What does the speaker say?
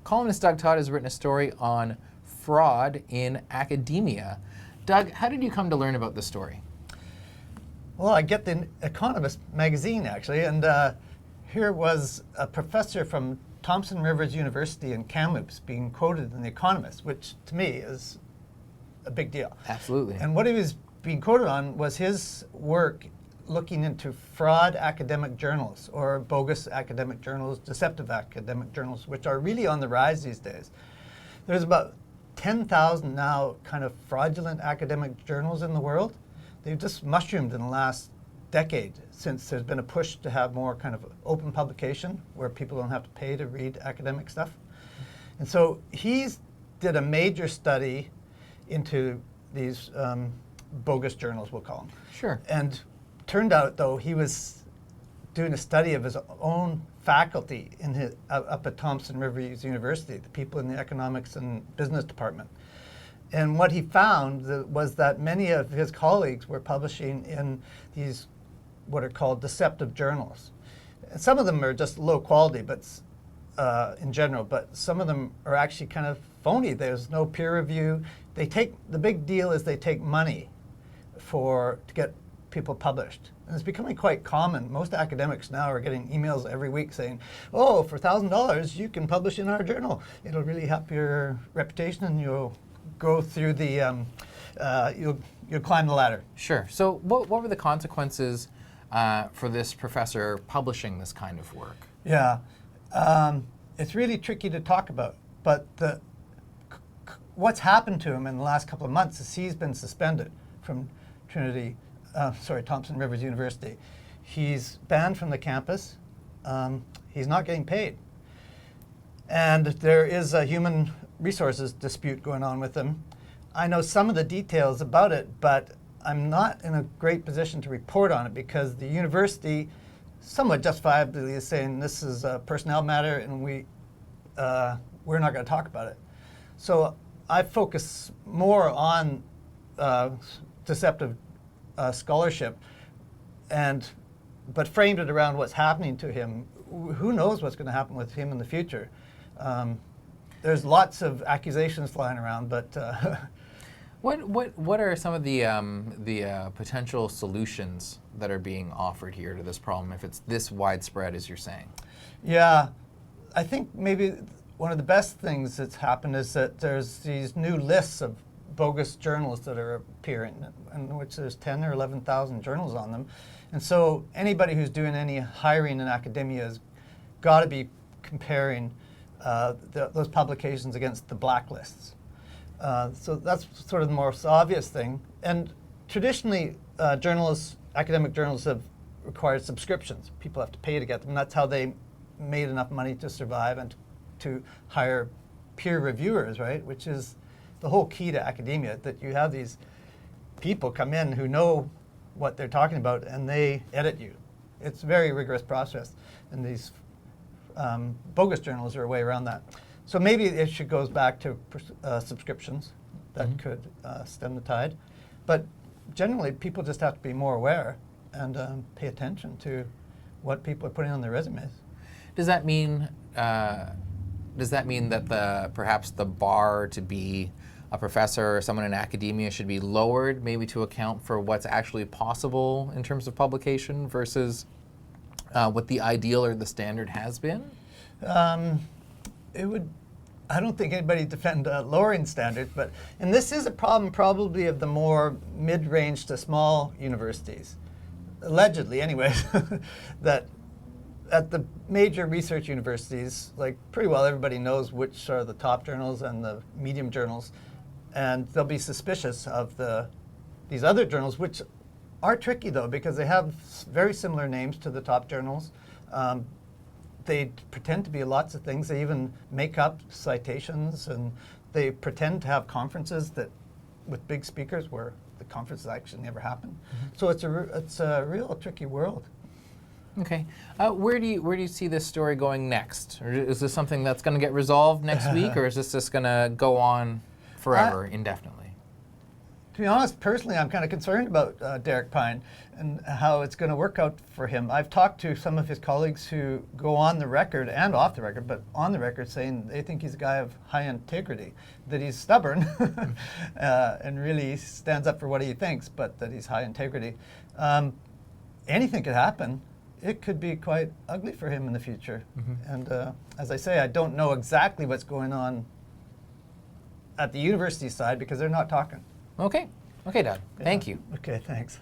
Columnist Doug Todd has written a story on fraud in academia. Doug, how did you come to learn about this story? Well, I get the Economist magazine, actually, and here was a professor from Thompson Rivers University in Kamloops being quoted in The Economist, which to me is a big deal. Absolutely. And what he was being quoted on was his work looking into fraud academic journals, or bogus academic journals, deceptive academic journals, which are really on the rise these days. There's about 10,000 now kind of fraudulent academic journals in the world. They've just mushroomed in the last decade since there's been a push to have more kind of open publication where people don't have to pay to read academic stuff. And so he's did a major study into these bogus journals, we'll call them. Sure. And turned out, though, he was doing a study of his own faculty in his, up at Thompson Rivers University, the people in the economics and business department. And what he found was that many of his colleagues were publishing in these what are called deceptive journals. And some of them are just low quality, but in general, but some of them are actually kind of phony. There's no peer review. The big deal is they take money to get people published. And it's becoming quite common. Most academics now are getting emails every week saying, oh, for $1,000 you can publish in our journal. It'll really help your reputation and you'll go through the, you'll climb the ladder. Sure. So what were the consequences for this professor publishing this kind of work? Yeah, it's really tricky to talk about, but what's happened to him in the last couple of months is he's been suspended from Thompson Rivers University. He's banned from the campus. He's not getting paid. And there is a human resources dispute going on with him. I know some of the details about it, but I'm not in a great position to report on it because the university somewhat justifiably is saying this is a personnel matter and we're not going to talk about it. So I focus more on deceptive scholarship, but framed it around what's happening to him. Who knows what's going to happen with him in the future? There's lots of accusations flying around, but what are some of the potential solutions that are being offered here to this problem if it's this widespread as you're saying? Yeah, I think maybe one of the best things that's happened is that there's these new lists of bogus journals that are appearing, in which there's 10 or 11,000 journals on them. And so anybody who's doing any hiring in academia has got to be comparing those publications against the blacklists. So that's sort of the most obvious thing. And traditionally, academic journals have required subscriptions. People have to pay to get them. That's how they made enough money to survive and to hire peer reviewers, right? Which is the whole key to academia, that you have these people come in who know what they're talking about and they edit you. It's a very rigorous process. And these bogus journals are a way around that. So maybe it should goes back to subscriptions that could stem the tide. But generally, people just have to be more aware and pay attention to what people are putting on their resumes. Does that mean that perhaps the bar to be a professor or someone in academia should be lowered, maybe to account for what's actually possible in terms of publication versus what the ideal or the standard has been? I don't think anybody defend lowering standards, and this is a problem probably of the more mid-range to small universities, allegedly anyways, that at the major research universities, like pretty well everybody knows which are the top journals and the medium journals, and they'll be suspicious of these other journals, which are tricky though because they have very similar names to the top journals. They pretend to be lots of things. They even make up citations, and they pretend to have conferences with big speakers where the conferences actually never happen. So it's a real tricky world. Okay, where do you see this story going next? Or is this something that's going to get resolved next week, or is this just going to go on forever, indefinitely? To be honest, personally, I'm kind of concerned about Derek Pine and how it's going to work out for him. I've talked to some of his colleagues who go on the record and off the record, but on the record saying they think he's a guy of high integrity, that he's stubborn and really stands up for what he thinks, but that he's high integrity. Anything could happen. It could be quite ugly for him in the future. And as I say, I don't know exactly what's going on at the university side because they're not talking. Okay. Okay, Todd. Thank you. Okay, thanks.